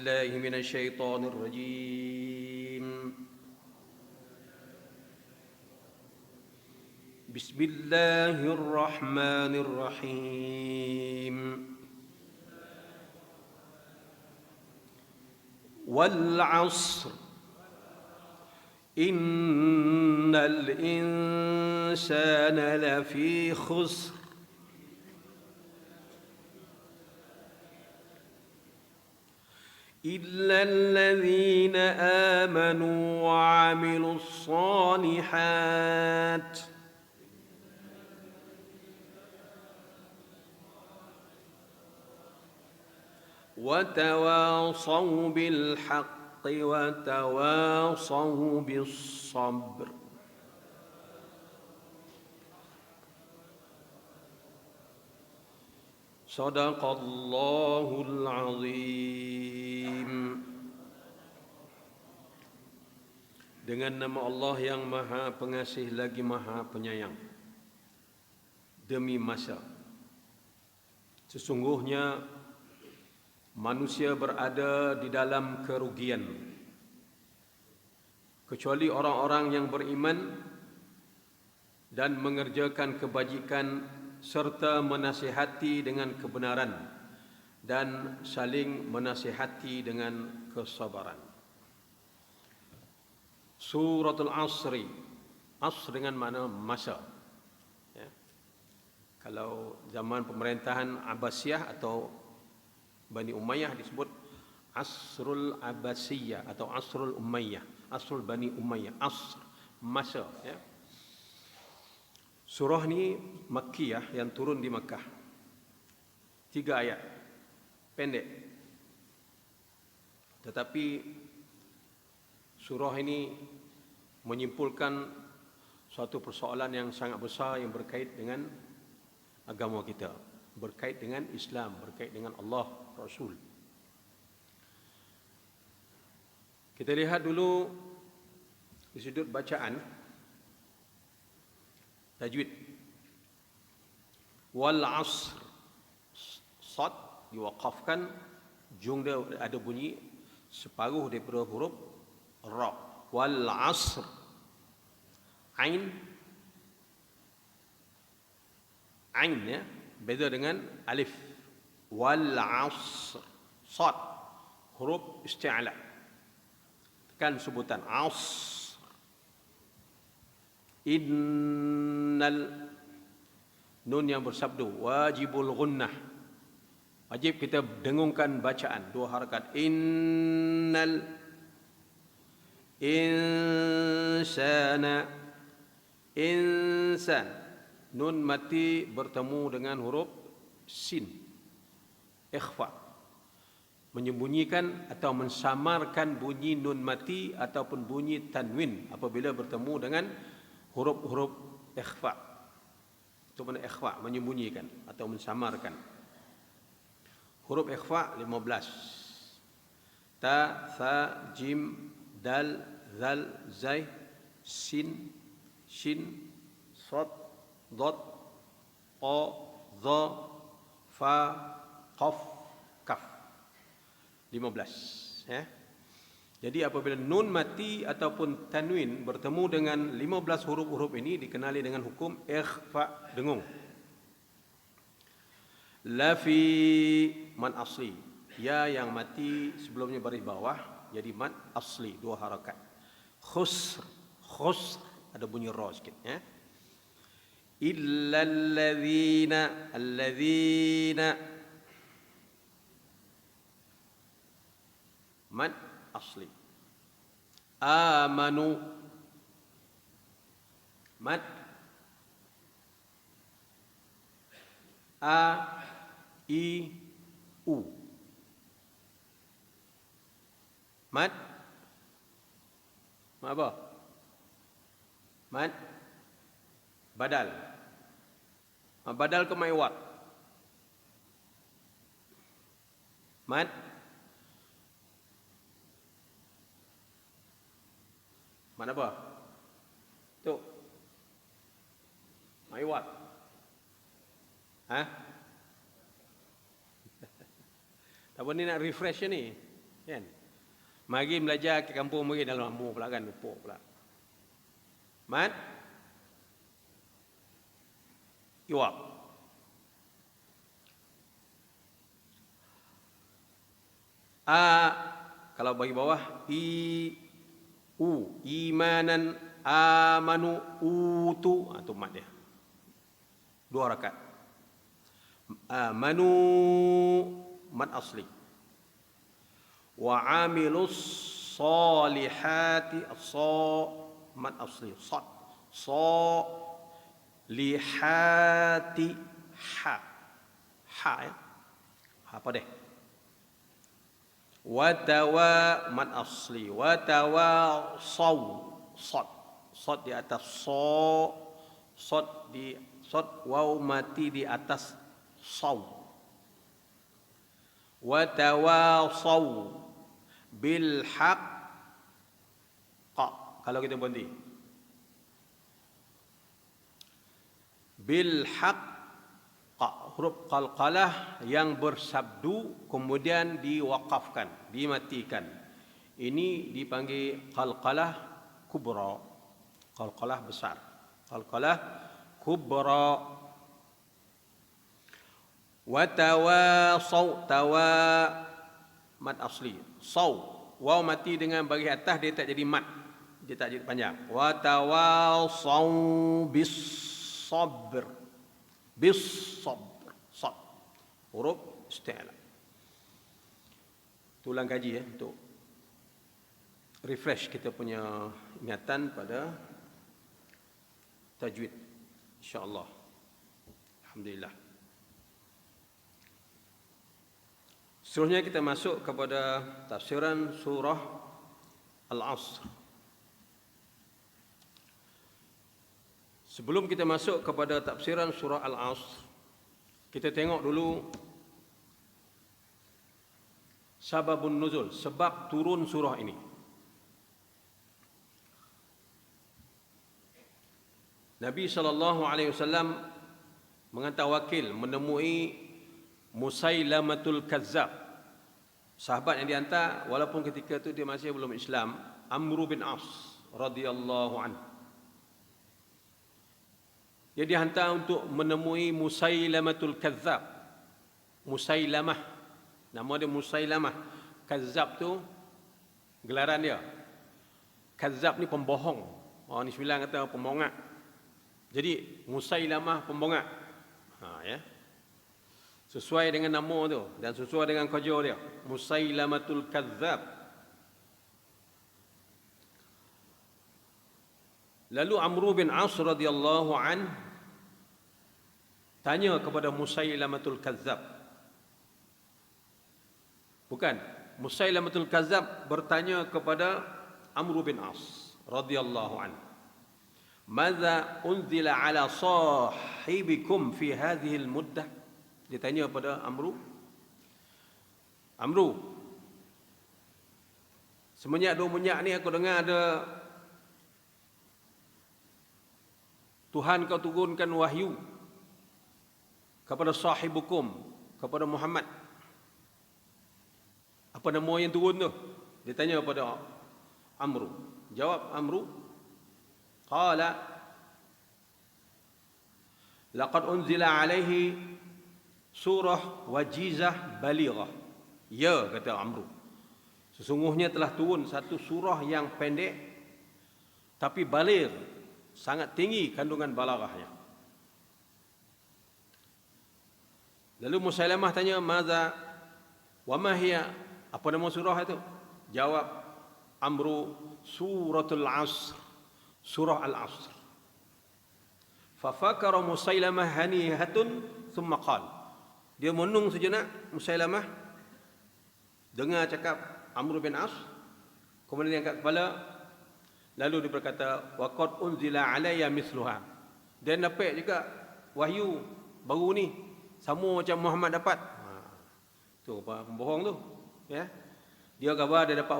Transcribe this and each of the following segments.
بالله من الشيطان الرجيم. بسم الله الرحمن الرحيم. والعصر إن الإنسان لفي خسر إلا الذين آمنوا وعملوا الصالحات وتواصوا بالحق وتواصوا بالصبر. صدق الله العظيم. Dengan nama Allah yang Maha Pengasih lagi Maha Penyayang. Demi masa, sesungguhnya manusia berada di dalam kerugian, kecuali orang-orang yang beriman dan mengerjakan kebajikan serta menasihati dengan kebenaran dan saling menasihati dengan kesabaran. Suratul Asri, Asr dengan makna masa. Ya. Kalau zaman pemerintahan Abbasiyah atau Bani Umayyah disebut Asrul Abbasiyah atau Asrul Umayyah, Asrul Bani Umayyah, Asr, masa. Ya. Surah ni Makkiyah yang turun di Makkah. 3 ayat, pendek. Tetapi surah ini menyimpulkan suatu persoalan yang sangat besar yang berkait dengan agama kita, berkait dengan Islam, berkait dengan Allah, Rasul. Kita lihat dulu di sudut bacaan tajwid. Wal asr, sad diwaqafkan, jung dia ada bunyi separuh daripada huruf ra. Wal asr, ain ya, beza dengan alif. Wal asr, sad huruf isti'la, tekan sebutan asr. Innal, nun yang bersabdu, wajibul gunnah, wajib kita dengungkan bacaan 2 harakat. Innal insana, insan, nun mati bertemu dengan huruf sin, ikhfa, menyembunyikan atau mensamarkan bunyi nun mati ataupun bunyi tanwin apabila bertemu dengan huruf-huruf ikhfa. Itu mana ikhfa, menyembunyikan atau mensamarkan. Huruf ikhfa 15. Ta, tha, jim, dal, zal, zai, sin, shin, sad, dad, qa, dha, fa, qaf, kaf. 15. Ya. Jadi apabila nun mati ataupun tanwin bertemu dengan 15 huruf-huruf ini dikenali dengan hukum ikhfa, dengung. Lafi, man asli, ya yang mati sebelumnya baris bawah jadi mad asli 2 harakat. Khusr, khusr ada bunyi ra sikit, ya. Illal ladzina, alladzina, mad asli. Amanu, mad a, i, u, mad apa? Mad badal. Badal ke maiwat? Mad mana apa? Tu maiwat. Hah? Tak boleh nak refresh ni. Kan? Mari belajar ke kampung mari dalam amur pula kan, upuk pula. Mat iwab. Kalau bagi bawah imanan amanu utu, itu mat dia. 2 harakat. Amanu mat asli. Wa amilus salihati mat asli. Lihati ha ya. Apa deh? Watawa mat asli. Watawa sad di atas waw mati di atas saw. Watawasaw bil haqq. Kalau kita berhenti bil haqq, huruf qalqalah yang bersabdu kemudian diwaqafkan, dimatikan. Ini dipanggil qalqalah kubra, qalqalah besar, qalqalah kubra. Wa tawasaw, tawa mat asli, saw waw mati dengan bagi atas dia tak jadi mat, dia tak jadi panjang. Wa tawasaw bis sabr, sad, huruf isti'la. Tulang kaji ya, untuk refresh kita punya ingatan pada tajwid, insya-Allah. Alhamdulillah. Seterusnya kita masuk kepada tafsiran surah Al-Asr. Sebelum kita masuk kepada tafsiran surah Al-Asr, kita tengok dulu sababun nuzul, sebab turun surah ini. Nabi SAW menghantar wakil menemui Musailamatul Kazzab. Sahabat yang dihantar, walaupun ketika itu dia masih belum Islam, Amr bin As radhiyallahu anhu. Dia dihantar untuk menemui Musailamatul Kazzab. Musailamah, nama dia Musailamah. Kazzab tu gelaran dia. Kazzab ni pembohong. Orang ni sembilan kata pembongak. Jadi Musailamah pembongak. Ya. Sesuai dengan nama tu dan sesuai dengan kerja dia, Musailamatul Kazzab. Lalu Amr bin As radhiyallahu an tanya kepada Musailamatul Kazzab. Bukan, Musailamatul Kazzab bertanya kepada Amr bin As radhiyallahu an. Madza unzila ala sahibikum fi hadhihi al-muddah? Dia tanya pada Amru, semenjak 2 minyak ni aku dengar ada Tuhan kau turunkan wahyu kepada sahibukum, kepada Muhammad. Apa nama yang turun tu? Dia tanya pada Amru. Jawab Amru, qala laqad unzila alaihi surah wajizah balighah. Ya, kata Amru, sesungguhnya telah turun satu surah yang pendek tapi baligh, sangat tinggi kandungan balaghahnya. Lalu Musailamah tanya, "Madza wa ma hiya?" Apa nama surah itu? Jawab Amru, suratul Asr, surah Al-Asr. Fa fakara Musailamah hanihatun thumma qala. Dia menung sejenak, Musailamah dengar cakap Amr bin As, kemudian dia angkat kepala, lalu dia berkata, wa qad unzila alayya misluha. Dia dapat juga wahyu baru ni, sama macam Muhammad dapat. Tu apa pembohong tu, ya. Dia kata dia dapat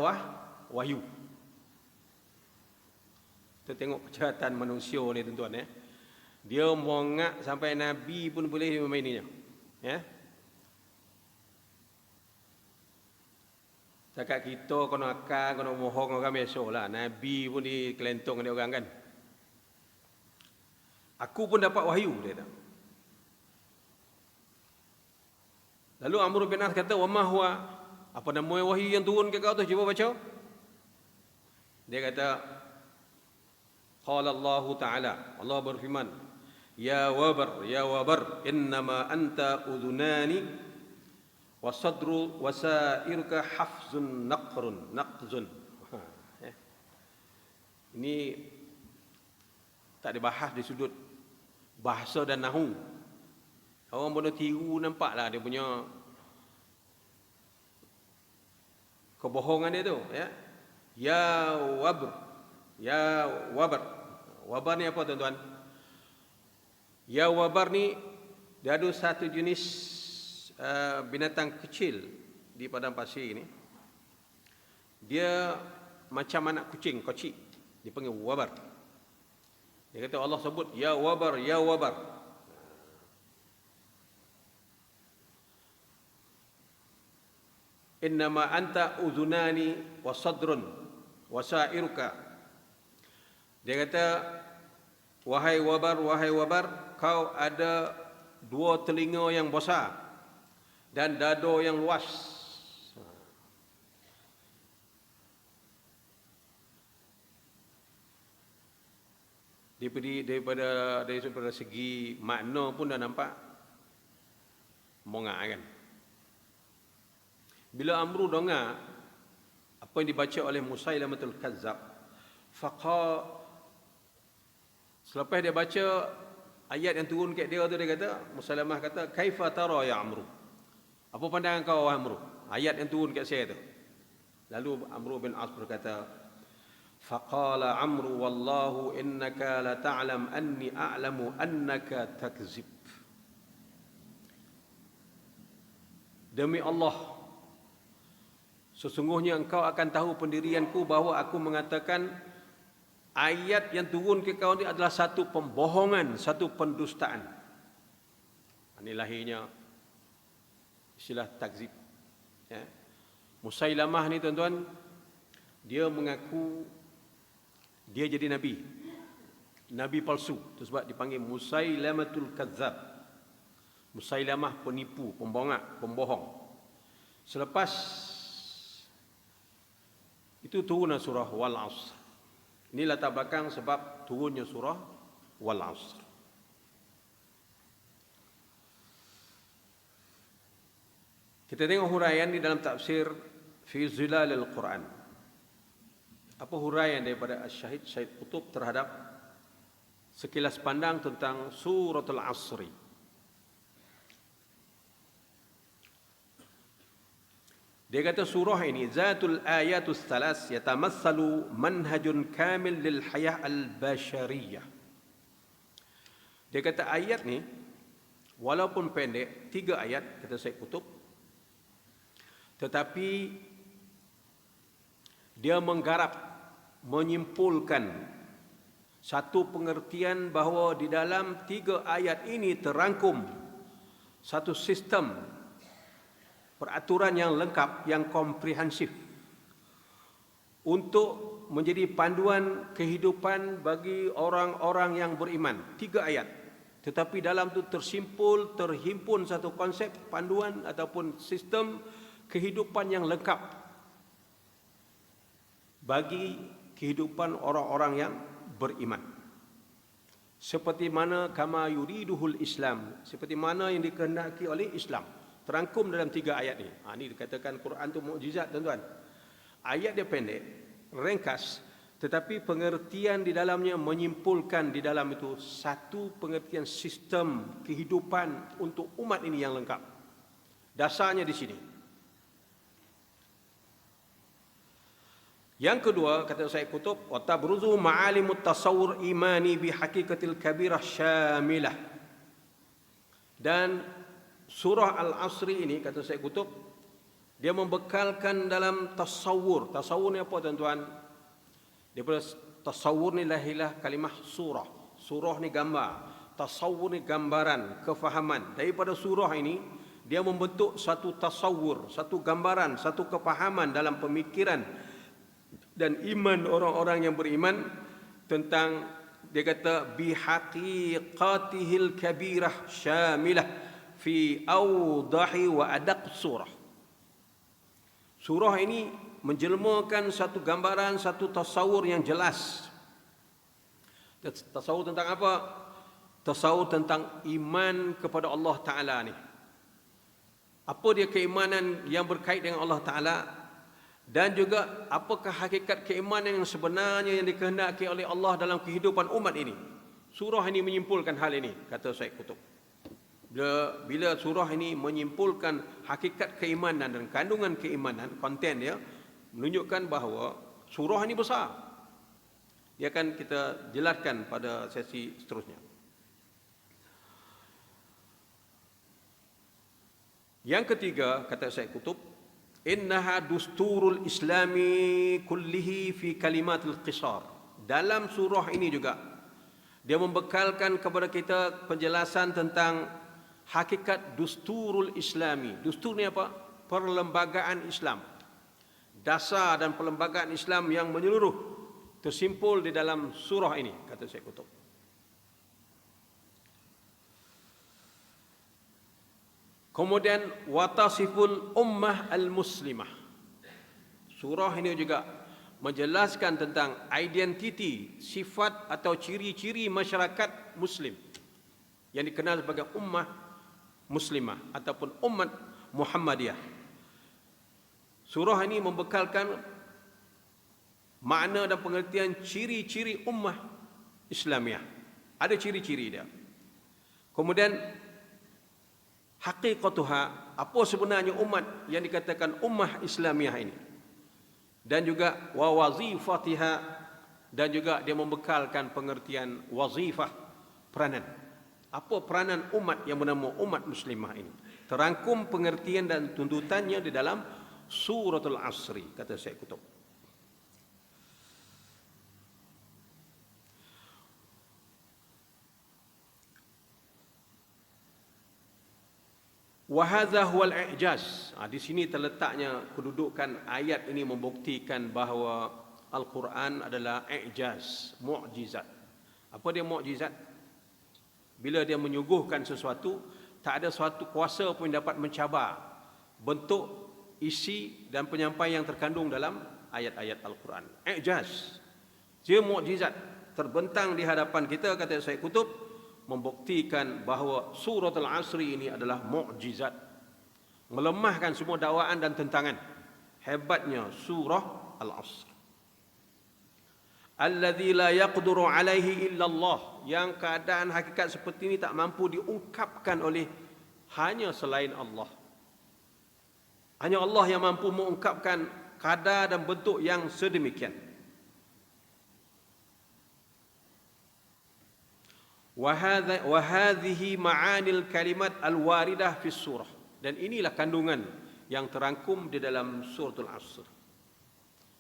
wahyu. Kita tengok kejahatan manusia ni tuan-tuan, ya. Dia mengak sampai Nabi pun boleh memaininya. Ya. Setakat kita kena akal, kena mohon orang biasalah. Nabi pun dikelentong dengan orang kan. Aku pun dapat wahyu, dia kata. Lalu Amr bin As kata, "Wa ma huwa?" Apa nama wahyu yang turun ke kau tu? Cuba baca. Dia kata, qala Allah Ta'ala, Allah berfirman, ya wabar, innama anta udhunani wa sadru wasairuka hafzun naqzun. Ini tak dibahas di sudut bahasa dan nahu. Orang boleh tiru, nampaklah dia punya kebohongan dia tu, ya. Ya wabar. Wabar ni apa tuan-tuan? Ya wabar ni dia ada satu jenis binatang kecil di padang pasir ni. Dia macam anak kucing, kocik. Dipanggil wabar. Dia kata Allah sebut ya wabar, ya wabar. Innama anta udhunani wa sadrun wa sa'iruka. Dia kata, wahai wabar, kau ada dua telinga yang besar dan dada yang luas. Daripada segi makna pun dah nampak mongak kan. Bila Amru dengar apa yang dibaca oleh Musailamatul Kazzab, selepas dia baca ayat yang turun kat dia tu, dia kata, Musailamah kata, kaifa tara ya Amru? Apa pandangan kau wahai Amru? Ayat yang turun kat saya tu. Lalu Amru bin As berkata, faqala Amru wallahu innaka la ta'lam anni a'lamu annaka takzib. Demi Allah, sesungguhnya engkau akan tahu pendirianku bahawa aku mengatakan ayat yang turun ke kau ini adalah satu pembohongan, satu pendustaan. Ini lahirnya istilah takzib. Ya. Musailamah ni tuan-tuan, dia mengaku dia jadi Nabi. Nabi palsu. Itu sebab dipanggil Musailamatul Kazzab. Musailamah penipu, pembohong. Selepas itu turunlah surah Wal Asr. Ini latar belakang sebab turunnya surah Wal Asr. Kita tengok huraian di dalam tafsir Fi Zilalil Quran. Apa huraian daripada Syahid Syed Qutb terhadap sekilas pandang tentang suratul Asri. Dia kata surah ini zatul ayatus thalas yatamassalu manhajun kamil lil hayah al-bashariyah. Dia kata ayat ni walaupun pendek, 3 ayat kata Syed Qutb, tetapi dia menggarap, menyimpulkan satu pengertian bahawa di dalam 3 ayat ini terangkum satu sistem peraturan yang lengkap, yang komprehensif untuk menjadi panduan kehidupan bagi orang-orang yang beriman. 3 ayat. Tetapi dalam itu terhimpun satu konsep panduan ataupun sistem kehidupan yang lengkap bagi kehidupan orang-orang yang beriman. Seperti mana kama yuriduhul Islam, seperti mana yang dikehendaki oleh Islam. Terangkum dalam 3 ayat ni. Ini dikatakan Quran tu mukjizat tuan-tuan. Ayat dia pendek, ringkas, tetapi pengertian di dalamnya menyimpulkan di dalam itu satu pengertian sistem kehidupan untuk umat ini yang lengkap. Dasarnya di sini. Yang kedua, kata Syed Qutb, wa tabruzu ma'alimut tasawwur imani bi haqiqatil kabirah syamilah. Dan surah Al-Asri ini, kata Syed Qutb, dia membekalkan dalam tasawur. Tasawur ni apa tuan-tuan? Daripada tasawur ni lahirlah kalimah surah. Surah ni gambar. Tasawur ni gambaran, kefahaman. Daripada surah ini dia membentuk satu tasawur, satu gambaran, satu kepahaman dalam pemikiran dan iman orang-orang yang beriman tentang, dia kata, bihaqiqatihil kabirah syamilah fi awdahi wa adaq surah. Surah ini menjelmakan satu gambaran, satu tasawur yang jelas. Tasawur tentang apa? Tasawur tentang iman kepada Allah Ta'ala ni. Apa dia keimanan yang berkait dengan Allah Ta'ala, dan juga apakah hakikat keimanan yang sebenarnya yang dikehendaki oleh Allah dalam kehidupan umat ini. Surah ini menyimpulkan hal ini, kata Syekh Qutb. Bila surah ini menyimpulkan hakikat keimanan dan kandungan keimanan, konten dia menunjukkan bahawa surah ini besar. Dia akan kita jelaskan pada sesi seterusnya. Yang ketiga, kata Syekh Qutb, innaha dusturul islami kullihi fi kalimatil qisar. Dalam surah ini juga dia membekalkan kepada kita penjelasan tentang hakikat dusturul islami. Dustur ni apa? Perlembagaan Islam. Dasar dan perlembagaan Islam yang menyeluruh tersimpul di dalam surah ini, kata Syekh Qutb. Kemudian watasiful ummah al-muslimah. Surah ini juga menjelaskan tentang identiti, sifat atau ciri-ciri masyarakat muslim yang dikenal sebagai ummah muslimah ataupun umat Muhammadiyah. Surah ini membekalkan makna dan pengertian ciri-ciri ummah Islamiah. Ada ciri-ciri dia. Kemudian haqiqatuha, apa sebenarnya umat yang dikatakan ummah Islamiah ini. Dan juga wa wazifatiha, dan juga dia membekalkan pengertian wazifah, peranan. Apa peranan umat yang bernama umat muslimah ini? Terangkum pengertian dan tuntutannya di dalam suratul Asri, kata Syekh Qutb. Wa hadza huwal i'jaz. Di sini terletaknya kedudukan ayat ini membuktikan bahawa Al-Quran adalah i'jaz, mukjizat. Apa dia mukjizat? Bila dia menyuguhkan sesuatu, tak ada suatu kuasa pun dapat mencabar bentuk, isi dan penyampaian yang terkandung dalam ayat-ayat Al-Quran. I'jaz, dia mukjizat, terbentang di hadapan kita, kata Syekh Qutb, membuktikan bahawa surah Al-Asri ini adalah mukjizat, melemahkan semua dakwaan dan tentangan. Hebatnya surah Al-Asr. Alladzi la yaqdiru alaihi illa Allah, yang keadaan hakikat seperti ini tak mampu diungkapkan oleh hanya selain Allah. Hanya Allah yang mampu mengungkapkan kadar dan bentuk yang sedemikian. Wa hadhihi ma'anil kalimat al-waridah fi surah. Dan inilah kandungan yang terangkum di dalam suratul Asr.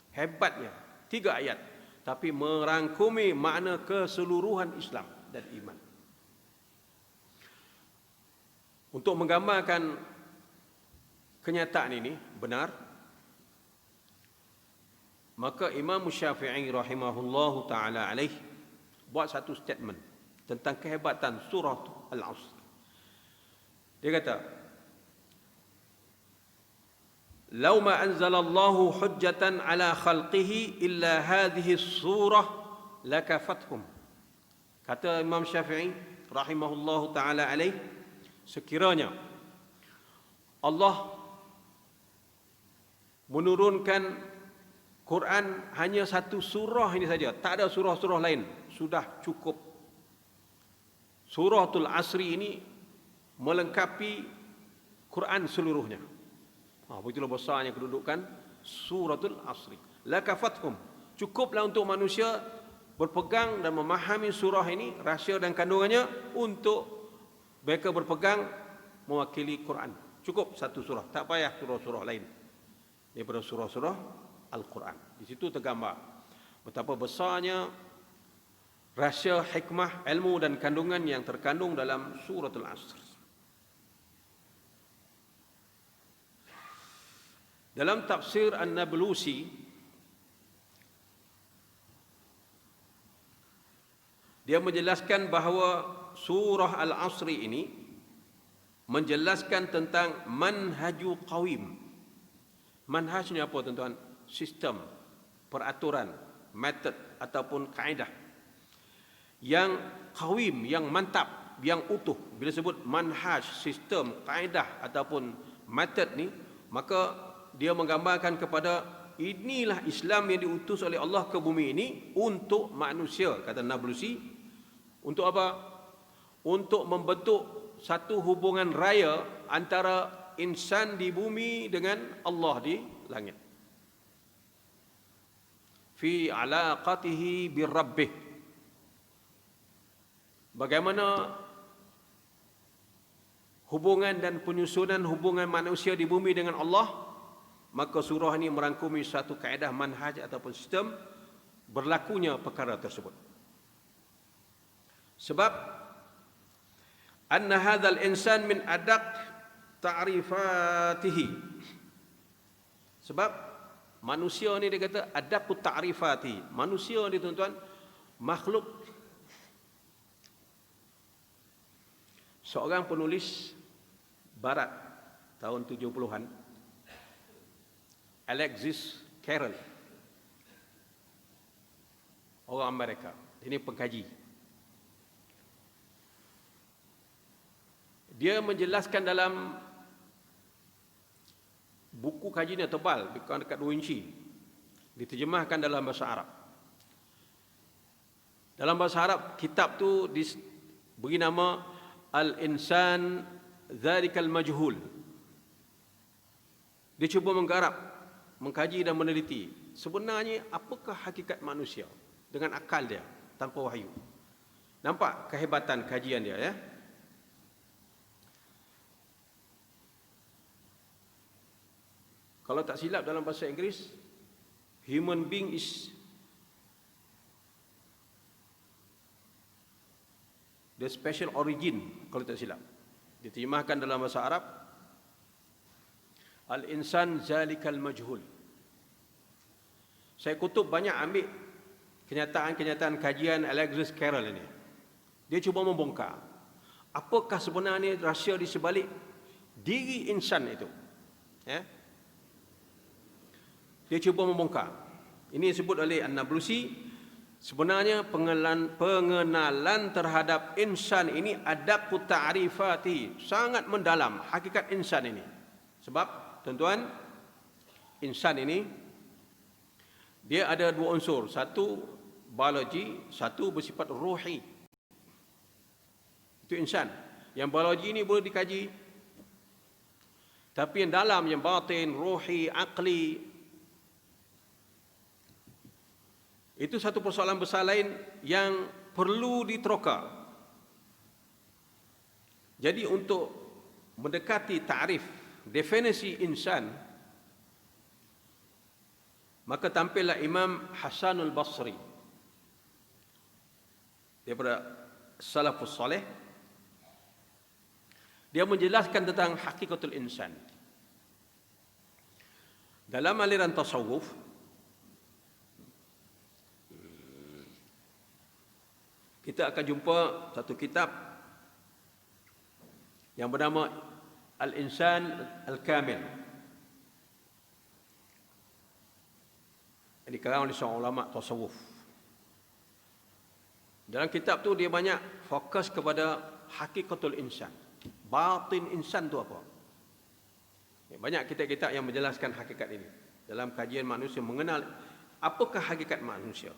Hebatnya, 3 ayat, tapi merangkumi makna keseluruhan Islam dan iman. Untuk menggambarkan kenyataan ini benar, maka Imam Syafi'i rahimahullahu ta'ala alaih buat satu statement tentang kehebatan surah Al-Asr. Dia kata, "Law ma anzalallahu hujjatan ala khalqihi illa hadhihi surah lakafathum." Kata Imam Syafi'i rahimahullahu ta'ala alaih, sekiranya Allah menurunkan Quran hanya satu surah ini saja, tak ada surah-surah lain, sudah cukup. Suratul Asri ini melengkapi Quran seluruhnya. Begitulah besarnya kedudukan suratul Asri. Lakafathum, cukuplah untuk manusia berpegang dan memahami surah ini, rahsia dan kandungannya, untuk mereka berpegang mewakili Quran. Cukup satu surah, tak payah surah-surah lain daripada surah-surah Al-Quran. Di situ tergambar betapa besarnya rahsia, hikmah, ilmu dan kandungan yang terkandung dalam suratul Asr. Dalam tafsir An-Nablusi, dia menjelaskan bahawa surah Al-Asri ini menjelaskan tentang manhaju qawim. Manhaj ni apa tuan-tuan? Sistem, peraturan, metod ataupun kaedah yang qawim, yang mantap, yang utuh. Bila sebut manhaj, sistem, kaedah ataupun metod ni, maka dia menggambarkan kepada inilah Islam yang diutus oleh Allah ke bumi ini untuk manusia, kata Nablusi. Untuk apa? Untuk membentuk satu hubungan raya antara insan di bumi dengan Allah di langit. Fi alaqatihi birrabbih. Bagaimana hubungan dan penyusunan hubungan manusia di bumi dengan Allah, maka surah ini merangkumi satu kaedah manhaj ataupun sistem berlakunya perkara tersebut. Sebab anna hadzal insan min adaq ta'rifatihi. Sebab manusia ni dia kata adaqut ta'rifati. Manusia ni tuan-tuan makhluk. Seorang penulis barat tahun 70-an, Alexis Carrel, orang Amerika, ini pengkaji. Dia menjelaskan dalam buku kajiannya tebal, bukan dekat 2 inci, diterjemahkan dalam bahasa Arab. Dalam bahasa Arab, kitab tu beri nama Al-Insan Dzalikal Majhul. Dia cuba menggarap, mengkaji dan meneliti sebenarnya apakah hakikat manusia dengan akal dia tanpa wahyu. Nampak kehebatan kajian dia, ya? Kalau tak silap dalam bahasa Inggeris, human being is the special origin, kalau tak silap. Diterjemahkan dalam bahasa Arab, Al-Insan Zalikal Majhul. Saya kutub banyak ambil kenyataan-kenyataan kajian Alexis Carrel ini. Dia cuba membongkar apakah sebenarnya rahsia di sebalik diri insan itu. Ya? Dia cuba membongkar. Ini disebut oleh An-Nablusi. Sebenarnya pengenalan terhadap insan ini adaqut ta'rifati, sangat mendalam hakikat insan ini. Sebab tuan-tuan, insan ini dia ada 2 unsur, satu biologi, satu bersifat ruhi. Itu insan. Yang biologi ini boleh dikaji, tapi yang dalam, yang batin, ruhi, akli, itu satu persoalan besar lain yang perlu diteroka. Jadi untuk mendekati ta'rif, definisi insan, maka tampillah Imam Hasanul Basri daripada Salafus Saleh. Dia menjelaskan tentang hakikatul insan. Dalam aliran tasawuf, kita akan jumpa satu kitab yang bernama Al-Insan Al-Kamil. Yang dikarang oleh seorang ulama tasawuf. Dalam kitab tu dia banyak fokus kepada hakikatul insan. Batin insan tu apa? Banyak kitab-kitab yang menjelaskan hakikat ini. Dalam kajian manusia mengenal apakah hakikat manusia.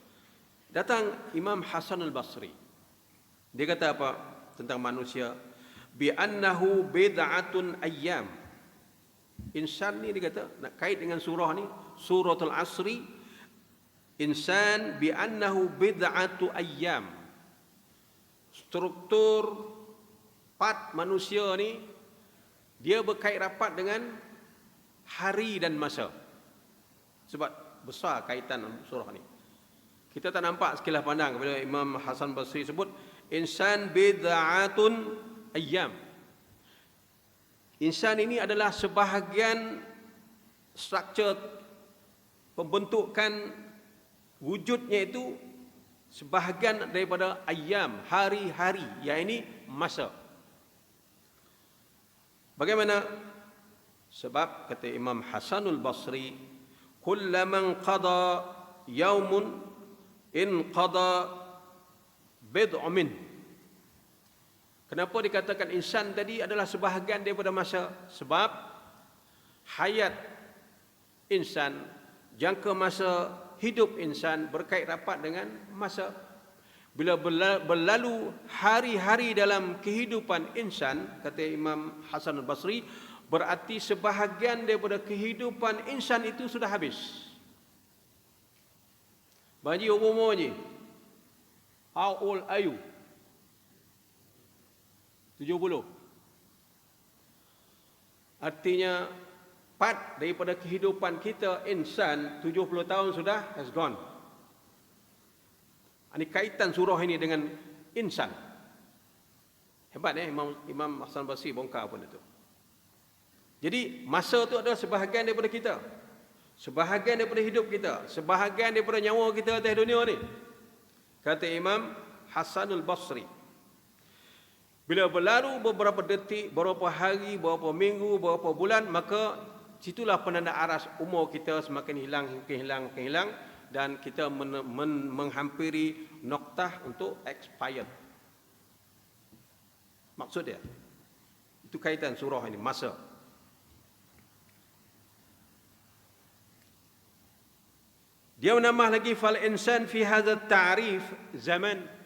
Datang Imam Hasan al-Basri. Dia kata apa tentang manusia? Bi annahu bid'atun ayyam. Insan ni dia kata, nak kait dengan surah ni, suratul Asri, insan bi annahu bid'atu ayyam. Struktur part manusia ni dia berkait rapat dengan hari dan masa. Sebab besar kaitan surah ni. Kita tak nampak sekilas pandang bila Imam Hasan Basri sebut insan bid'atun ayyam. Insan ini adalah sebahagian struktur pembentukan wujudnya itu sebahagian daripada ayam, hari-hari, yang ini masa. Bagaimana? Sebab kata Imam Hasanul Basri, kullaman qada yaumun in qada bid'u min. Kenapa dikatakan insan tadi adalah sebahagian daripada masa? Sebab hayat insan, jangka masa hidup insan berkait rapat dengan masa. Bila berlalu hari-hari dalam kehidupan insan, kata Imam Hasan al-Basri, berarti sebahagian daripada kehidupan insan itu sudah habis. Bagi umur je. How old are you? 70. Artinya part daripada kehidupan kita insan 70 tahun sudah has gone. Ini kaitan surah ini dengan insan. Hebat Imam Hasan Basri bongkar pun itu. Jadi masa itu adalah sebahagian daripada kita. Sebahagian daripada hidup kita, sebahagian daripada nyawa kita atas dunia ni. Kata Imam Hasanul Basri. Bila berlalu beberapa detik, beberapa hari, beberapa minggu, beberapa bulan, maka situlah penanda aras umur kita semakin hilang, dan kita menghampiri noktah untuk expired. Maksud dia, itu kaitan surah ini, masa. Dia menambah lagi, fal insan fi hadha ta'rif zaman.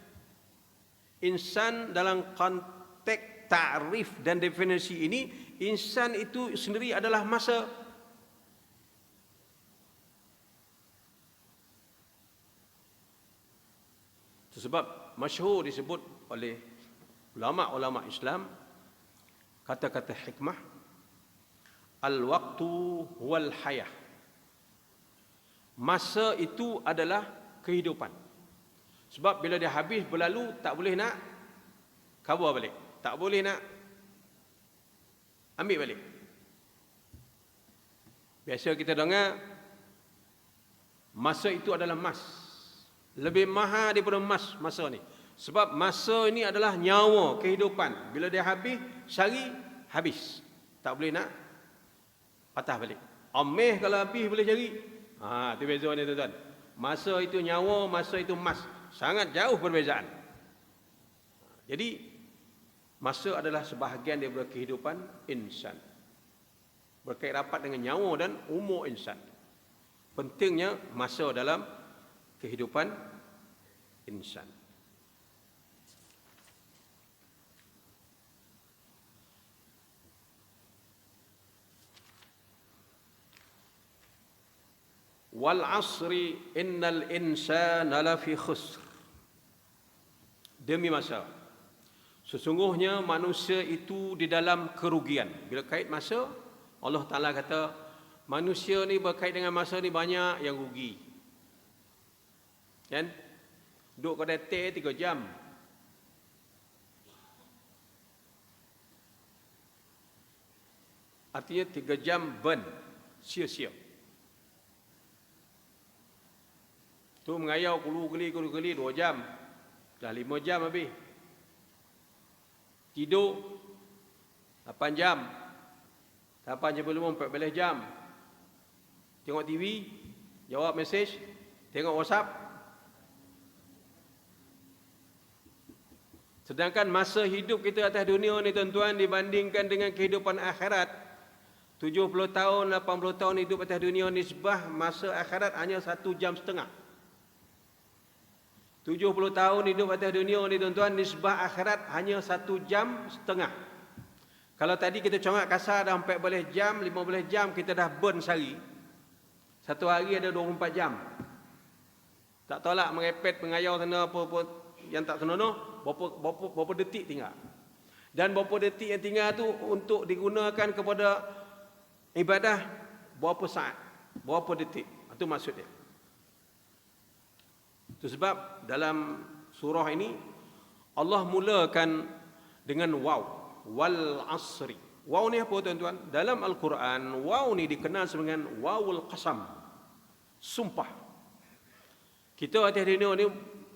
Insan dalam konteks ta'rif dan definisi ini, insan itu sendiri adalah masa. Sebab masyhur disebut oleh ulama-ulama Islam, kata-kata hikmah, al-waqtu wal hayah. Masa itu adalah kehidupan. Sebab bila dia habis berlalu, tak boleh nak cover balik, tak boleh nak ambil balik. Biasa kita dengar masa itu adalah emas. Lebih mahal daripada emas masa ni. Sebab masa ini adalah nyawa, kehidupan. Bila dia habis, sehari habis. Tak boleh nak patah balik. Ameh kalau habis boleh cari. Itu beza ni tuan-tuan. Masa itu nyawa, masa itu emas. Sangat jauh perbezaan. Jadi masa adalah sebahagian daripada kehidupan insan. Berkait rapat dengan nyawa dan umur insan. Pentingnya masa dalam kehidupan insan. Wal asri innal insana lafi khusr. Demi masa, sesungguhnya manusia itu di dalam kerugian. Bila kait masa, Allah Ta'ala kata manusia ni berkait dengan masa ni banyak yang rugi. Kan? Duduk kedai teh 3 jam. Artinya 3 jam burn, sia-sia. Tu mengayau kelu-keli 2 jam. Dah 5 jam habis. Tidur 8 jam. 8 jam belum 14 jam. Tengok TV, jawab mesej, tengok WhatsApp. Sedangkan masa hidup kita atas dunia ni tuan-tuan, dibandingkan dengan kehidupan akhirat, 70 tahun, 80 tahun hidup atas dunia, nisbah masa akhirat hanya 1 jam setengah. 70 tahun hidup atas dunia ni tuan-tuan, nisbah akhirat hanya 1 jam setengah. Kalau tadi kita congak kasar dah 14 jam, 15 jam kita dah burn sehari. Satu hari ada 24 jam. Tak tolak merepet pengayau sana apa-apa yang tak senonoh, berapa detik tinggal. Dan berapa detik yang tinggal tu untuk digunakan kepada ibadah berapa saat, berapa detik. Itu maksudnya. Itu sebab dalam surah ini Allah mulakan dengan waw, wal asri. Waw ni apa tuan-tuan? Dalam Al-Quran, waw ni dikenal sebagai wawul qasam. Sumpah. Kita hati-hati ni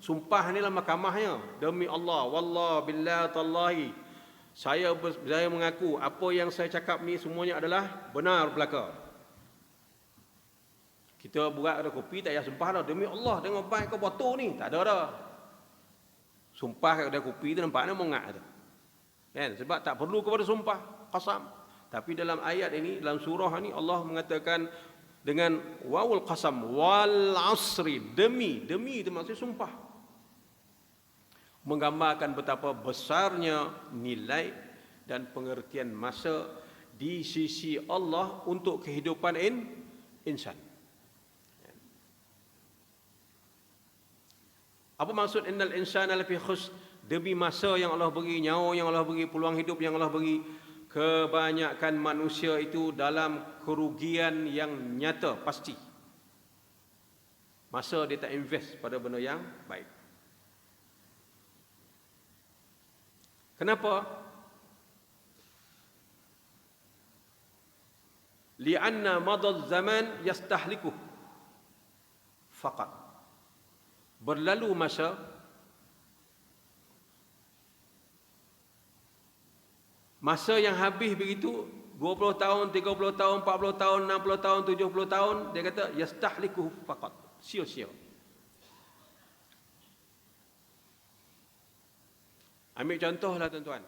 sumpah ni lah mahkamahnya. Demi Allah, wallah, billah, tallahi. Saya mengaku apa yang saya cakap ni semuanya adalah benar belaka. Kita buat ada kopi tak payah sumpah dah. Demi Allah, dengan baik kau botol ni. Tak ada dah. Sumpah kat kedai kopi tu nampaknya mongat tu. Kan? Sebab tak perlu kepada sumpah, qasam. Tapi dalam ayat ini, dalam surah ini Allah mengatakan dengan wawul qasam wal asri, demi itu maksud sumpah. Menggambarkan betapa besarnya nilai dan pengertian masa di sisi Allah untuk kehidupan insan. Apa maksud innal insana lafi khusr? Demi masa yang Allah beri, nyawa yang Allah beri, peluang hidup yang Allah beri, kebanyakan manusia itu dalam kerugian yang nyata, pasti. Masa dia tak invest pada benda yang baik. Kenapa? Li'anna madad zaman yastahlikuh faqat. Berlalu masa, yang habis begitu 20 tahun, 30 tahun, 40 tahun, 60 tahun, 70 tahun, dia kata yastahlikuh faqat, sia-sia. Ambil contohlah tuan-tuan.